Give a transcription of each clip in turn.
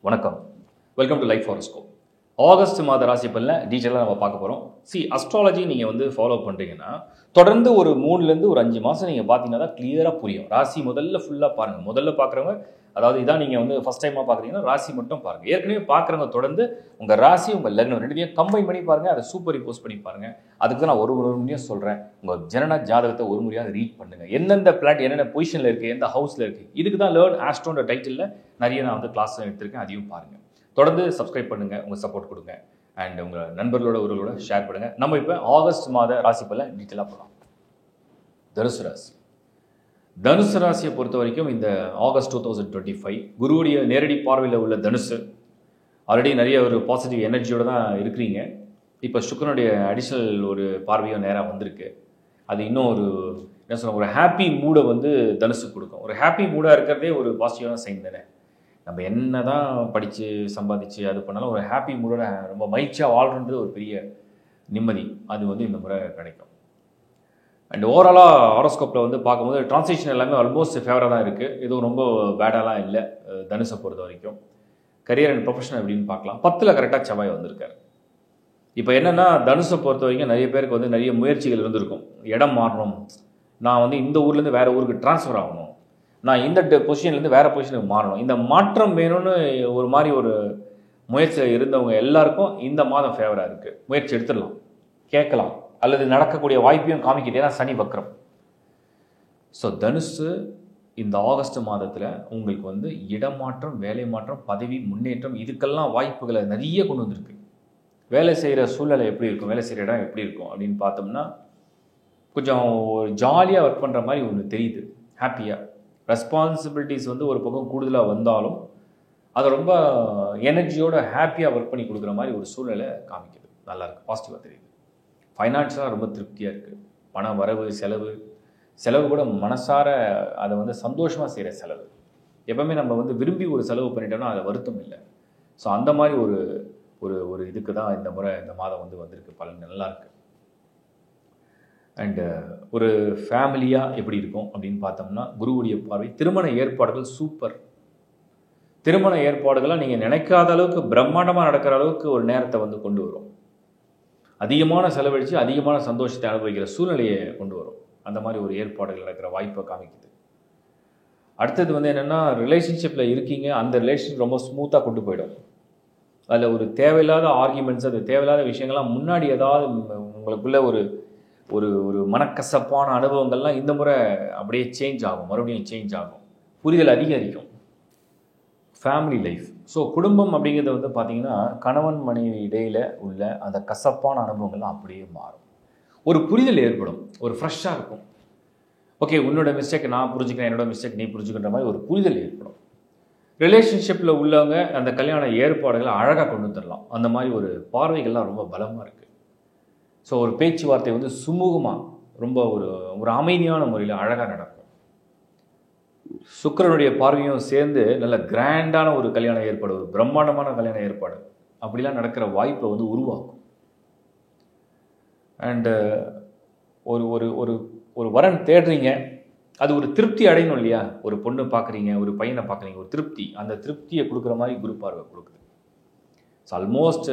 வணக்கம். Welcome to life horoscope. August மாத ராசி பலனை டீட்டெயிலாக நம்ம பார்க்க போகிறோம். அஸ்ட்ராலஜி நீங்கள் வந்து ஃபாலோ பண்ணுறீங்கன்னா தொடர்ந்து ஒரு 3லேருந்து ஒரு 5 மாதம் நீங்கள் பார்த்தீங்கன்னா தான் கிளியராக புரியும். ராசி முதல்ல ஃபுல்லாக பாருங்கள். முதல்ல பார்க்குறவங்க, அதாவது இதான் நீங்கள் வந்து ஃபஸ்ட் டைமாக பார்க்குறீங்கன்னா ராசி மட்டும் பாருங்கள். ஏற்கனவே பார்க்குறவங்க தொடர்ந்து உங்கள் ராசி உங்கள் லக்னம் ரெண்டுத்தையும் கம்பைன் பண்ணி பாருங்கள். அதை சூப்பர் இம்போஸ் பண்ணி பாருங்கள். அதுக்கு தான் நான் ஒரு முறையும் சொல்கிறேன், உங்கள் ஜனன ஜாதகத்தை ஒரு முறையாக ரீட் பண்ணுங்கள். எந்தெந்த பிளாட் என்னென்ன பொசிஷனில் இருக்குது, எந்த ஹவுஸில் இருக்குது. இதுக்கு தான் லேர்ன் ஆஸ்ட்ரோன்ற டைட்டிலில் நிறைய நான் வந்து கிளாஸ் எடுத்திருக்கேன். அதையும் பாருங்கள். தொடர்ந்து சப்ஸ்கிரைப் பண்ணுங்கள், உங்கள் சப்போர்ட் கொடுங்க. அண்ட் உங்கள் நண்பர்களோட ஒருவர்களோட ஷேர் பண்ணுங்கள். நம்ம இப்போ ஆகஸ்ட் மாத ராசி பலன் டீட்டெயிலாக போகலாம். தனுசு ராசி. தனுசு ராசியை பொறுத்த வரைக்கும் இந்த ஆகஸ்ட் 2025 குருவுடைய நேரடி பார்வையில் உள்ள தனுசு ஆல்ரெடி நிறைய ஒரு பாசிட்டிவ் எனர்ஜியோடு தான் இருக்கிறீங்க. இப்போ சுக்கிரனுடைய அடிஷ்னல் ஒரு பார்வையும் நேராக வந்திருக்கு. அது இன்னும் ஒரு என்ன சொல்ல, ஒரு ஹாப்பி மூடை வந்து தனுசு கொடுக்கும். ஒரு ஹாப்பி மூடாக இருக்கிறதே ஒரு பாசிட்டிவான சைன் தானே. நம்ம என்ன தான் படித்து சம்பாதிச்சு அது பண்ணாலும் ஒரு ஹாப்பி மூடோட ரொம்ப மகிழ்ச்சியாக வாழ்றது ஒரு பெரிய நிம்மதி, அது வந்து இந்த முறை கிடைக்கும். அண்ட் ஓவராலாக ஹாரோஸ்கோப்பில் வந்து பார்க்கும்போது ட்ரான்ஸ்லேஷன் எல்லாமே ஆல்மோஸ்ட் ஃபேவராக தான் இருக்குது. எதுவும் ரொம்ப பேடாலாம் இல்லை தனுசை பொறுத்த வரைக்கும். கரியர் அண்ட் ப்ரொஃபஷனல் அப்படின்னு பார்க்கலாம். 10ல் கரெக்டாக செவ்வாய் வந்திருக்காரு. இப்போ என்னென்னா தனுசை பொறுத்த வரைக்கும் நிறைய பேருக்கு வந்து நிறைய முயற்சிகள் இருந்திருக்கும். இடம் மாறணும், நான் வந்து இந்த ஊர்லேருந்து வேறு ஊருக்கு ட்ரான்ஸ்ஃபர் ஆகணும், நான் இந்த பொசிஷன்லேருந்து வேறு பொசிஷனுக்கு மாறணும், இந்த மாற்றம் வேணும்னு ஒரு மாதிரி ஒரு முயற்சியில் இருந்தவங்க எல்லாருக்கும் இந்த மாதம் ஃபேவராக இருக்குது. முயற்சி எடுத்துடலாம், கேட்கலாம், அல்லது நடக்கக்கூடிய வாய்ப்பையும் காமிக்கிட்டே தான் சனி வக்ரம். ஸோ தனுசு இந்த ஆகஸ்ட் மாதத்தில் உங்களுக்கு வந்து இடமாற்றம், வேலை மாற்றம், பதவி முன்னேற்றம், இதுக்கெல்லாம் வாய்ப்புகளை நிறைய கொண்டு வந்திருக்கு. வேலை செய்கிற சூழ்நிலை எப்படி இருக்கும், வேலை செய்கிற இடம் எப்படி இருக்கும் அப்படின்னு பார்த்தோம்னா கொஞ்சம் ஒரு ஜாலியாக ஒர்க் பண்ணுற மாதிரி ஒன்று தெரியுது. ஹாப்பியாக ரெஸ்பான்சிபிலிட்டிஸ் வந்து ஒரு பக்கம் கூடுதலாக வந்தாலும் அதை ரொம்ப எனர்ஜியோட ஹாப்பியாக ஒர்க் பண்ணி கொடுக்குற மாதிரி ஒரு சூழ்நிலை காமிக்குது. நல்லாயிருக்கு, பாசிட்டிவாக தெரியுது. ஃபைனான்ஸாக ரொம்ப திருப்தியாக இருக்குது. பண வரவு, செலவு கூட மனசார அதை வந்து சந்தோஷமாக செய்கிற செலவு. எப்பவுமே நம்ம வந்து விரும்பி ஒரு செலவு பண்ணிட்டோம்னா அதை வருத்தம் இல்லை. ஸோ அந்த மாதிரி ஒரு ஒரு ஒரு இதுக்கு தான் இந்த முறை இந்த மாதம் வந்து வந்திருக்கு. பலன் நல்லாயிருக்கு. அண்டு ஒரு ஃபேமிலியாக எப்படி இருக்கும் அப்படின்னு பார்த்தோம்னா குருவுடைய பார்வை திருமண ஏற்பாடுகள் சூப்பர். திருமண ஏற்பாடுகள்லாம் நீங்கள் நினைக்காத அளவுக்கு பிரம்மாண்டமாக நடக்கிற அளவுக்கு ஒரு நேரத்தை வந்து கொண்டு வரும். அதிகமான செலவழித்து அதிகமான சந்தோஷத்தை அனுபவிக்கிற சூழ்நிலையை கொண்டு வரும். அந்த மாதிரி ஒரு ஏற்பாடுகள் நடக்கிற வாய்ப்பை காமிக்குது. அடுத்தது வந்து என்னென்னா, ரிலேஷன்ஷிப்பில் இருக்கீங்க, அந்த ரிலேஷன் ரொம்ப ஸ்மூத்தாக கொண்டு போயிடும். அதில் ஒரு தேவையில்லாத ஆர்கியூமெண்ட்ஸ், அது தேவையில்லாத விஷயங்கள்லாம் முன்னாடி ஏதாவது உங்களுக்குள்ள ஒரு ஒரு ஒரு மனக்கசப்பான அனுபவங்கள்லாம் இந்த முறை அப்படியே சேஞ்ச் ஆகும், மறுபடியும் சேஞ்ச் ஆகும், புரிதல் அதிகரிக்கும். ஃபேமிலி லைஃப், ஸோ குடும்பம் அப்படிங்கிறது வந்து பார்த்திங்கன்னா கணவன் மனைவி இடையில் உள்ள அந்த கசப்பான அனுபவங்கள்லாம் அப்படியே மாறும். ஒரு புரிதல் ஏற்படும், ஒரு ஃப்ரெஷ்ஷாக இருக்கும். ஓகே, உன்னோட மிஸ்டேக் நான் புரிஞ்சுக்கிறேன், என்னோட மிஸ்டேக் நீ புரிஞ்சுக்கிற மாதிரி ஒரு புரிதல் ஏற்படும். ரிலேஷன்ஷிப்பில் உள்ளவங்க அந்த கல்யாண ஏற்பாடுகளை அழகாக கொண்டு வந்துடலாம். அந்த மாதிரி ஒரு பார்வைகள்லாம் ரொம்ப பலமாக இருக்குது. ஸோ ஒரு பேச்சுவார்த்தை வந்து சுமூகமாக ரொம்ப ஒரு ஒரு அமைதியான முறையில் அழகாக நடக்கும். சுக்கிரனுடைய பார்வையும் சேர்ந்து நல்ல கிராண்டான ஒரு கல்யாண ஏற்பாடு, ஒரு பிரம்மாண்டமான கல்யாண ஏற்பாடு அப்படிலாம் நடக்கிற வாய்ப்பை வந்து உருவாக்கும். அண்டு ஒரு ஒரு ஒரு ஒரு வரன் தேடுறீங்க, அது ஒரு திருப்தி அடையணும் இல்லையா. ஒரு பொண்ணு பார்க்குறீங்க, ஒரு பையனை பார்க்குறீங்க, ஒரு திருப்தி, அந்த திருப்தியை கொடுக்குற மாதிரி குரு பார்வை கொடுக்குது. ஸோ ஆல்மோஸ்ட்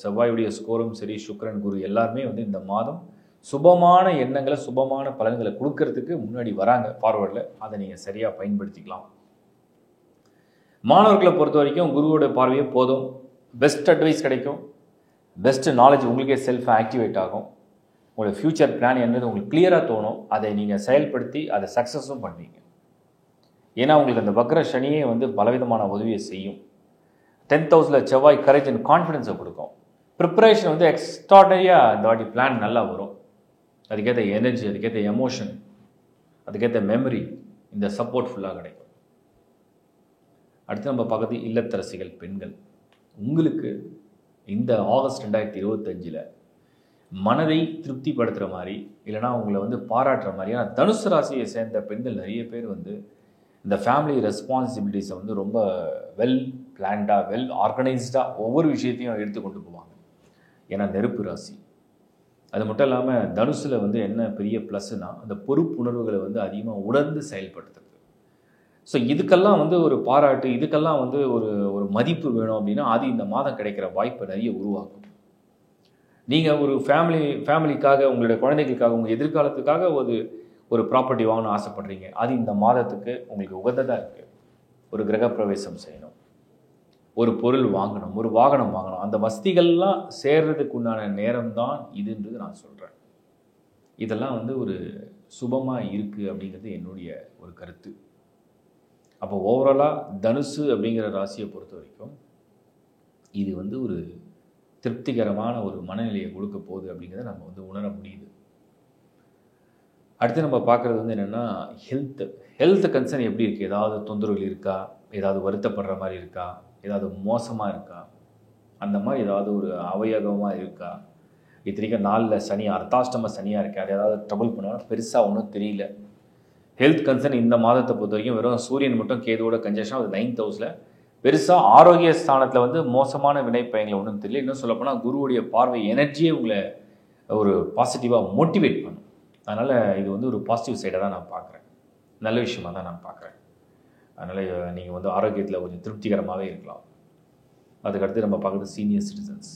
செவ்வாயுடைய ஸ்கோரும் சரி, சுக்கிரன் குரு எல்லாருமே வந்து இந்த மாதம் சுபமான எண்ணங்களை, சுபமான பலன்களை கொடுக்கறதுக்கு முன்னாடி வராங்க ஃபார்வர்டில். அதை நீங்கள் சரியாக பயன்படுத்திக்கலாம். மாணவர்களை பொறுத்த வரைக்கும் குருவோட பார்வையே போதும். பெஸ்ட் அட்வைஸ் கிடைக்கும், பெஸ்ட் நாலேஜ் உங்களுக்கே செல்ஃப் ஆக்டிவேட் ஆகும். உங்களோட ஃப்யூச்சர் பிளான் என்னது உங்களுக்கு கிளியராக தோணும். அதை நீங்கள் செயல்படுத்தி அதை சக்ஸஸும் பண்ணுவீங்க. ஏன்னா உங்களுக்கு அந்த வக்ர சனியே வந்து பலவிதமான உதவியை செய்யும். 10th ஹவுஸில் செவ்வாய் கரேஜ் அண்ட் கான்ஃபிடென்ஸை கொடுக்கும். ப்ரிப்பரேஷன் வந்து எக்ஸ்ட்ராடனரியாக இந்த வாட்டி பிளான் நல்லா வரும். அதுக்கேற்ற எனர்ஜி, அதுக்கேற்ற எமோஷன், அதுக்கேற்ற மெமரி, இந்த சப்போர்ட் ஃபுல்லாக கிடைக்கும். அடுத்து நம்ம பார்க்குறது இல்லத்தரசிகள் பெண்கள். உங்களுக்கு இந்த ஆகஸ்ட் 2025 மனதை திருப்திப்படுத்துகிற மாதிரி, இல்லைனா உங்களை வந்து பாராட்டுற மாதிரியான தனுசு ராசியை சேர்ந்த பெண்கள் நிறைய பேர் வந்து இந்த ஃபேமிலி ரெஸ்பான்சிபிலிட்டிஸை வந்து ரொம்ப வெல் பிளான்டாக, வெல் ஆர்கனைஸ்டாக ஒவ்வொரு விஷயத்தையும் எடுத்து கொண்டு போவாங்க. ஏன்னா நெருப்பு ராசி. அது மட்டும் இல்லாமல் தனுசில் வந்து என்ன பெரிய ப்ளஸ்னால் அந்த பொறுப்புணர்வுகளை வந்து அதிகமாக உணர்ந்து செயல்படுத்துறது. ஸோ இதுக்கெல்லாம் வந்து ஒரு பாராட்டு, இதுக்கெல்லாம் வந்து ஒரு ஒரு மதிப்பு வேணும் அப்படின்னா அது இந்த மாதம் கிடைக்கிற வாய்ப்பை நிறைய உருவாக்கும். நீங்கள் ஒரு ஃபேமிலிக்காக, உங்களுடைய குழந்தைகளுக்காக, உங்கள் எதிர்காலத்துக்காக ஒரு ப்ராப்பர்ட்டி வாங்கணும்னு ஆசைப்படுறீங்க. அது இந்த மாதத்துக்கு உங்களுக்கு உகந்ததாக இருக்குது. ஒரு கிரகப்பிரவேசம் செய்யணும், ஒரு பொருள் வாங்கணும், ஒரு வாகனம் வாங்கணும், அந்த வசதிகள்லாம் சேர்றதுக்கு உண்டான நேரம் தான் இதுன்றது நான் சொல்கிறேன். இதெல்லாம் வந்து ஒரு சுபமாக இருக்குது அப்படிங்கிறது என்னுடைய ஒரு கருத்து. அப்போ ஓவராலாக தனுசு அப்படிங்கிற ராசியை பொறுத்த வரைக்கும் இது வந்து ஒரு திருப்திகரமான ஒரு மனநிலையை கொடுக்க போகுது அப்படிங்கிறத நம்ம வந்து உணர முடியுது. அடுத்து நம்ம பார்க்குறது வந்து என்னென்னா ஹெல்த் கன்சர்ன் எப்படி இருக்குது? ஏதாவது தொந்தரவுகள் இருக்கா? ஏதாவது வருத்தப்படுற மாதிரி இருக்கா? ஏதாவது மோசமாக இருக்கா? அந்த மாதிரி ஏதாவது ஒரு அவயோகமாக இருக்கா? இத்தனைக்கும் நாளில் சனி, அர்த்தாஷ்டம சனியாக இருக்கா? அது ஏதாவது ட்ரபிள் பண்ணாலும் பெருசாக ஒன்றும் தெரியல. ஹெல்த் கன்சர்ன் இந்த மாதத்தை பொறுத்த வரைக்கும் வெறும் சூரியன் மட்டும் கேதுவோட கன்ஜெக்ஷன், அது 9th ஹவுஸில். பெருசாக ஆரோக்கிய ஸ்தானத்தில் வந்து மோசமான வினைப்பயங்கள் ஒன்றும் தெரியல. இன்னும் சொல்லப்போனால் குருவுடைய பார்வை எனர்ஜியே உங்களை ஒரு பாசிட்டிவாக மோட்டிவேட் பண்ணும். அதனால் இது வந்து ஒரு பாசிட்டிவ் சைடை தான் நான் பார்க்குறேன், நல்ல விஷயமாக தான் நான் பார்க்குறேன். அதனால் நீங்கள் வந்து ஆரோக்கியத்தில் கொஞ்சம் திருப்திகரமாகவே இருக்கலாம். அதுக்கடுத்து நம்ம பார்க்குறது சீனியர் சிட்டிசன்ஸ்.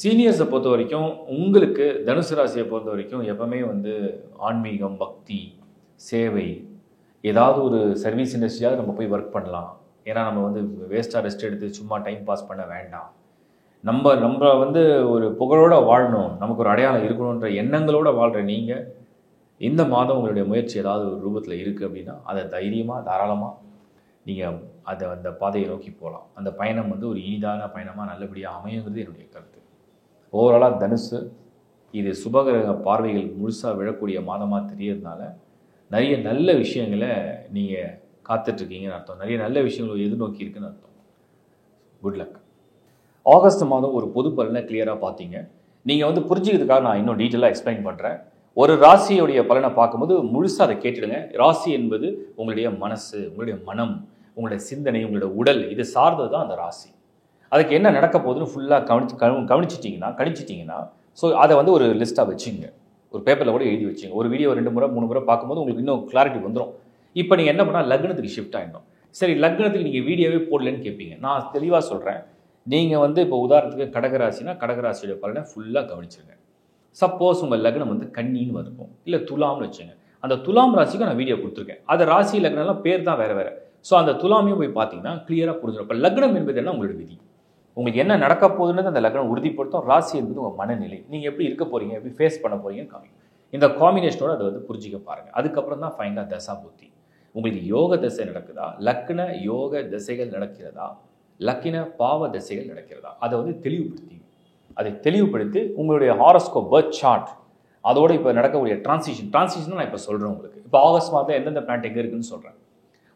சீனியர்ஸை பொறுத்த வரைக்கும் உங்களுக்கு தனுசு ராசியை பொறுத்த வரைக்கும் எப்பவுமே வந்து ஆன்மீகம், பக்தி, சேவை, ஏதாவது ஒரு சர்வீஸ் இண்டஸ்ட்ரியாவது நம்ம போய் ஒர்க் பண்ணலாம். ஏன்னா நம்ம வந்து வேஸ்ட்டாக ரெஸ்ட் எடுத்து சும்மா டைம் பாஸ் பண்ண வேண்டாம். நம்ம வந்து ஒரு புகழோடு வாழணும், நமக்கு ஒரு அடையாளம் இருக்கணுன்ற எண்ணங்களோடு வாழ்கிற நீங்கள் இந்த மாதம் உங்களுடைய முயற்சி ஏதாவது ஒரு ரூபத்தில் இருக்குது அப்படின்னா அதை தைரியமாக, தாராளமாக நீங்கள் அந்த பாதையை நோக்கி போகலாம். அந்த பயணம் வந்து ஒரு இனிதான பயணமாக நல்லபடியாக அமையுங்கிறது என்னுடைய கருத்து. ஓவராலாக தனுசு இது சுபகிரக பார்வைகள் முழுசாக விழக்கூடிய மாதமாக தெரியறதுனால நிறைய நல்ல விஷயங்களை நீங்கள் காத்துட்ருக்கீங்கன்னு அர்த்தம். நிறைய நல்ல விஷயங்களை எதிர்நோக்கி இருக்குன்னு அர்த்தம். Good luck. ஆகஸ்ட் மாதம் ஒரு பொது பலனை கிளியராக பார்த்தீங்க. நீங்கள் வந்து புரிஞ்சுக்கிறதுக்காக நான் இன்னும் டீட்டெயிலாக எக்ஸ்பிளைன் பண்ணுறேன். ஒரு ராசியுடைய பலனை பார்க்கும்போது முழுசாக அதை கேட்டுடுங்க. ராசி என்பது உங்களுடைய மனசு, உங்களுடைய மனம், உங்களுடைய சிந்தனை, உங்களுடைய உடல், இது சார்ந்தது தான் அந்த ராசி. அதுக்கு என்ன நடக்க போகுதுன்னு ஃபுல்லாக கணிச்சிட்டிங்கன்னா ஸோ அதை வந்து ஒரு லிஸ்ட்டாக வச்சுங்க, ஒரு பேப்பரில் கூட எழுதி வச்சுங்க. ஒரு வீடியோ 2 முறை 3 முறை பார்க்கும்போது உங்களுக்கு இன்னும் கிளாரிட்டி வந்துடும். இப்போ நீங்கள் என்ன பண்ணால் லக்னத்துக்கு ஷிஃப்ட் ஆகிடும். சரி, லக்னத்துக்கு நீங்கள் வீடியோவே போடலன்னு கேட்பீங்க. நான் தெளிவாக சொல்கிறேன். நீங்கள் வந்து இப்போ உதாரணத்துக்கு கடகராசினா கடகராசியோட பலனை ஃபுல்லாக கவனிச்சிருங்க. சப்போஸ் உங்கள் லக்னம் வந்து கன்னின்னு இருக்கும், இல்லை துலாம்னு வச்சுங்க. அந்த துலாம் ராசிக்கு நான் வீடியோ கொடுத்துருக்கேன். அது ராசி லக்னம்லாம் பேர் தான் வேறு வேறு. ஸோ அந்த துலாமையும் போய் பார்த்தீங்கன்னா கிளியராக புரிஞ்சிடும். இப்போ லக்னம் என்பது என்ன? உங்களோட விதி. உங்களுக்கு என்ன நடக்க போகுதுன்னு அந்த லக்னம் உறுதிப்படுத்தும். ராசி என்பது உங்கள் மனநிலை, நீங்கள் எப்படி இருக்க போகிறீங்க, எப்படி ஃபேஸ் பண்ண போகிறீங்கன்னு காமிக்கும். இந்த காம்பினேஷனோட அதை வந்து புரிஞ்சிக்க பாருங்கள். அதுக்கப்புறம் தான் ஃபைனலாக தசா புத்தி. உங்களுக்கு யோக தசை நடக்குதா, லக்ன யோக தசைகள் நடக்கிறதா, லக்கின பாவ தசைகள் நடக்கிறதா, அதை வந்து தெளிவுபடுத்தி அதை தெளிவுபடுத்தி உங்களுடைய ஹாரோஸ்கோப் பர்த் சார்ட் அதோட இப்போ நடக்கக்கூடிய டிரான்சிஷன் நான் இப்போ சொல்கிறேன் உங்களுக்கு. இப்போ ஆகஸ்ட் மாதத்தில் எந்தெந்த பிளான்ட் எங்கே இருக்குன்னு சொல்கிறேன்.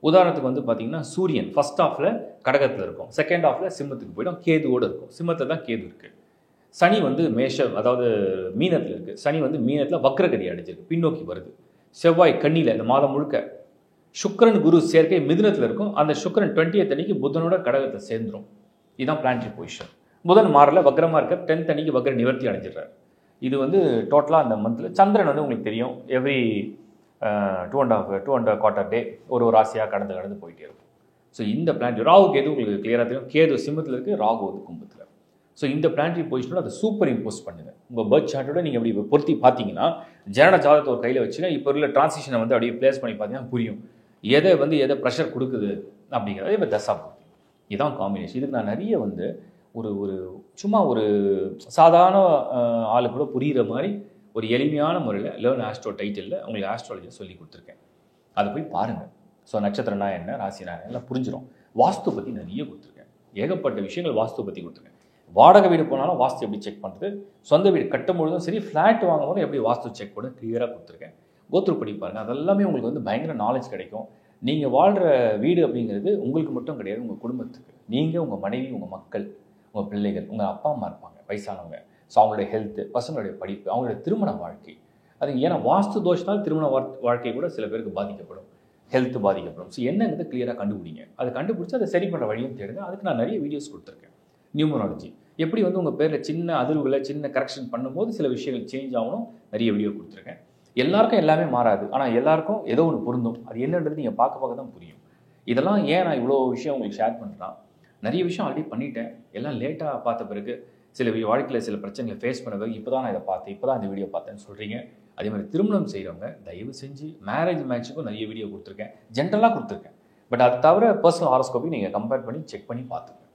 உதாரணத்துக்கு வந்து பார்த்தீங்கன்னா சூரியன் ஃபர்ஸ்ட் ஹாஃபில் கடகத்தில் இருக்கும், செகண்ட் ஹாஃபில் சிம்மத்துக்கு போய்டும், கேதுவோடு இருக்கும். சிம்மத்தில் தான் கேது இருக்குது. சனி வந்து மேஷம், அதாவது மீனத்தில் இருக்குது. சனி வந்து மீனத்தில் வக்ரகதி அடைஞ்சிருக்கு, பின்னோக்கி வருது. செவ்வாய் கன்னியில் இந்த மாதம் முழுக்க. சுக்கிரன் குரு சேர்க்கை மிதுனத்தில் இருக்கும். அந்த சுக்கிரன் 20th அன்னைக்கு புதனோட கடகத்தை சேர்ந்துடும். இதுதான் பிளானட்டரி பொசிஷன். புதன் மாறல, வக்ரமாக இருக்க 10th அன்னைக்கு வக்ர நிவர்த்தி அடைஞ்சிடுறாரு. இது வந்து டோட்டலாக அந்த மந்தில் சந்திரன் வந்து உங்களுக்கு தெரியும் எவ்ரி 2.25 டே ஒரு ராசியாக கடந்து போயிட்டே இருக்கும். ஸோ இந்த பிளானட்டரி ராகு கேது உங்களுக்கு கிளியராக தெரியும். கேது சிம்மத்தில் இருக்குது, ராகு வந்து கும்பத்தில். ஸோ இந்த பிளானட்டரி பொசிஷனோட அதை சூப்பர் இம்போஸ் பண்ணுங்க. உங்கள் பர்த் சார்ட்டோட நீங்கள் அப்படி பொருத்தி பார்த்தீங்கன்னா ஜனன ஜாதகத்தை ஒரு கையில் வச்சுன்னா இப்போ உள்ள டிரான்சிஷனை வந்து அப்படியே பிளேஸ் பண்ணி பார்த்தீங்கன்னா புரியும் எதை ப்ரெஷர் கொடுக்குது அப்படிங்கிறத. இப்போ தசாபுத்தி இதுதான் காம்பினேஷன். இதுக்கு நான் நிறைய வந்து ஒரு சும்மா ஒரு சாதாரண ஆளு கூட புரிகிற மாதிரி ஒரு எளிமையான முறையில் லேர்ன் ஆஸ்ட்ரோ டைட்டிலில் உங்களுக்கு ஆஸ்ட்ராலஜியை சொல்லி கொடுத்துருக்கேன். அதை போய் பாருங்கள். ஸோ நட்சத்திரம்னா என்ன, ராசினா என்ன எல்லாம் புரிஞ்சிடும். வாஸ்து பற்றி நிறைய கொடுத்துருக்கேன், ஏகப்பட்ட விஷயங்கள் வாஸ்து பற்றி கொடுத்துருக்கேன். வாடகை வீடு போனாலும் வாஸ்து எப்படி செக் பண்ணுறது, சொந்த வீடு கட்டும் பொழுதும் சரி, ஃப்ளாட் வாங்கும் போதும் எப்படி வாஸ்து செக் பண்ண கிளியராக கொடுத்துருக்கேன். கோத்ரூ பண்ணி பாருங்கள். அதெல்லாமே உங்களுக்கு வந்து பயங்கர நாலேஜ் கிடைக்கும். நீங்கள் வாழ்கிற வீடு அப்படிங்கிறது உங்களுக்கு மட்டும் கிடையாது, உங்கள் குடும்பத்துக்கு. நீங்கள், உங்கள் மனைவி, உங்கள் மக்கள், உங்கள் பிள்ளைகள், உங்கள் அப்பா அம்மா இருப்பாங்க வயசானவங்க. ஸோ அவங்களுடைய ஹெல்த்து, பசங்களுடைய படிப்பு, அவங்களுடைய திருமண வாழ்க்கை. அது ஏன்னா வாஸ்து தோஷத்தால் திருமண வாழ்க்கை கூட சில பேருக்கு பாதிக்கப்படும், ஹெல்த்து பாதிக்கப்படும். ஸோ என்னங்கிறது கிளியராக கண்டுபிடிங்க. அதை கண்டுபிடிச்சி அதை சரி பண்ணுற வழியும் தேடுங்க. அதுக்கு நான் நிறைய வீடியோஸ் கொடுத்துருக்கேன். நியூமராலஜி எப்படி வந்து உங்கள் பேரில் சின்ன அதிர்வுகளை சின்ன கரெக்ஷன் பண்ணும்போது சில விஷயங்கள் சேஞ்ச் ஆகணும், நிறைய வீடியோ கொடுத்துருக்கேன். எல்லாருக்கும் எல்லாமே மாறாது, ஆனால் எல்லாருக்கும் ஏதோ ஒன்று பொருந்தும். அது என்னன்றது நீங்கள் பார்க்க தான் புரியும். இதெல்லாம் ஏன் நான் இவ்வளோ விஷயம் உங்களுக்கு ஷேர் பண்ணுறேன், நிறைய விஷயம் ஆல்ரெடி பண்ணிட்டேன், எல்லாம் லேட்டாக பார்த்த பிறகு சில வாழ்க்கையில் சில பிரச்சனைகளை ஃபேஸ் பண்ண பிறகு இப்போ தான் நான் இதை பார்த்தேன், இப்போ தான் இந்த வீடியோ பார்த்தேன்னு சொல்கிறீங்க. அதே மாதிரி திருமணம் செய்கிறவங்க தயவு செஞ்சு மேரேஜ் மேட்ச்சுக்கும் நிறைய வீடியோ கொடுத்துருக்கேன், ஜென்ரலாக கொடுத்துருக்கேன். பட் அது தவிர பர்சனல் ஹாரோஸ்கோப்பையும் நீங்கள் கம்பேர் பண்ணி செக் பண்ணி பார்த்துக்கங்க.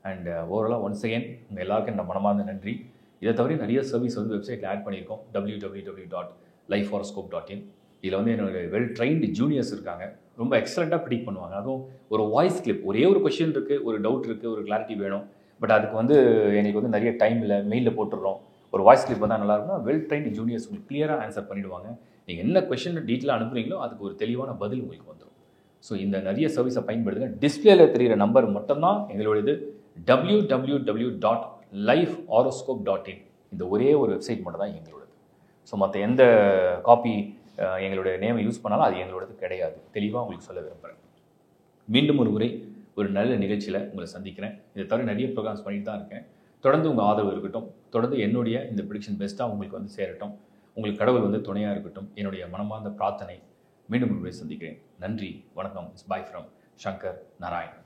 அண்ட் ஓவராலாக ஒன்ஸ் அகேன் உங்கள் எல்லாருக்கும் நம்ம மனமார்ந்த நன்றி. இதை தவிர நிறைய சர்வீஸ் வந்து வெப்சைட்டில் ஆட் பண்ணியிருக்கோம், www.lifehoroscope.in. இதில் வந்து என்னோட வெல் ட்ரைன்டு ஜூனியர்ஸ் இருக்காங்க, ரொம்ப எக்ஸலண்ட்டாக ப்ரிடிக்ட் பண்ணுவாங்க. அதுவும் ஒரு வாய்ஸ் கிளிப், ஒரே ஒரு கொஷின் இருக்குது, ஒரு டவுட் இருக்குது, ஒரு கிளாரிட்டி வேணும், பட் அதுக்கு வந்து எங்களுக்கு வந்து நிறைய டைம் இல்லை, மெயிலில் போட்டுடுறோம். ஒரு வாய்ஸ் கிளிப் வந்தால் நல்லாயிருக்கும்னா வெல் ட்ரைன்டு ஜூனியர்ஸ் உங்களுக்கு கிளியராக ஆன்சர் பண்ணிவிடுவாங்க. நீங்கள் என்ன கொஷின் டீட்டெயிலாக அனுப்புறீங்களோ அதுக்கு ஒரு தெளிவான பதில் உங்களுக்கு வந்துடும். ஸோ இந்த நிறைய சர்வீஸை பயன்படுத்துங்க. டிஸ்பிளேல தெரிகிற நம்பர் மட்டும்தான் எங்களுடையது, www.lifehoroscope.in. இந்த ஒரே ஒரு வெப்சைட் மட்டும் தான் எங்களோடது. ஸோ மற்ற எந்த காப்பி எங்களுடைய நேமை யூஸ் பண்ணாலும் அது எங்களோடது கிடையாது. தெளிவாக உங்களுக்கு சொல்ல விரும்புகிறேன். மீண்டும் ஒரு முறை ஒரு நல்ல நிகழ்ச்சியில் உங்களை சந்திக்கிறேன். இதை தவிர நிறைய ப்ரோக்ராம்ஸ் பண்ணிட்டு தான் இருக்கேன். தொடர்ந்து உங்கள் ஆதரவு இருக்கட்டும், தொடர்ந்து என்னுடைய இந்த ப்ரெடிக்ஷன் பெஸ்ட்டாக உங்களுக்கு வந்து சேரட்டும், உங்களுக்கு கடவுள் வந்து துணையாக இருக்கட்டும், என்னுடைய மனமார்ந்த பிரார்த்தனை. மீண்டும் ஒரு முறை சந்திக்கிறேன். நன்றி, வணக்கம். It's by from Shankar Narayan.